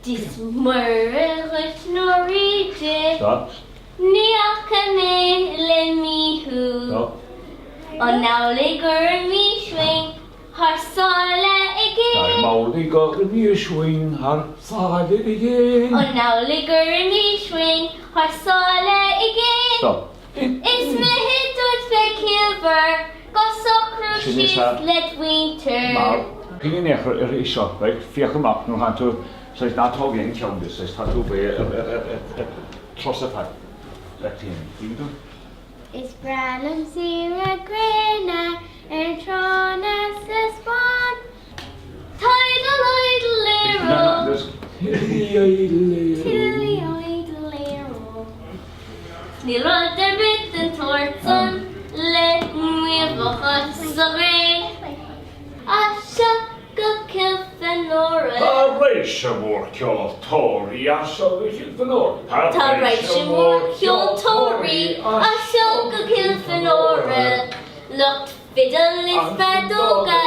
Dis murrich Norwegian. Stop. Niakane le mi hu. Stop. On now ligger mi swing. Har sala Daar again. mouwlig op je swing, haar zagen again. On now ligger mi swing. Har sala again. Stop. Is me hit ut fekilver. Gossok Sin is crucis dat? let winter. Maar, ging je neer is zo, weet vier gemak, nu gaan we, zoals dat ook in tjong dus, dus dat doen we, trots het uit. Dat zien, doen. Is Bralum Sira Grena and Tronas the Spawn. Tidal idle Dus, Tilly idle Snirrod der bitten tortson. Let me våga sorry. Asha go kill Fenora. Reisje mor kjol Tori, ja så vi kjol Fenora. Ta reisje mor kjol Tori. Asha go kill Fenora. Lokt fiddle is badoga.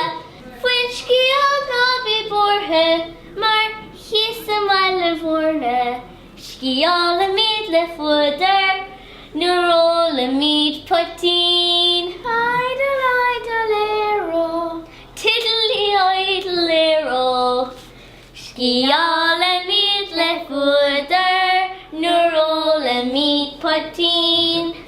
Fwinski al nabi borhe. Mar hisse mile vorne. Ski all a midle fooder. Neural a meat poteen. Idle Tiddly idlero. Ski all a midle fooder. Neural a meat poteen.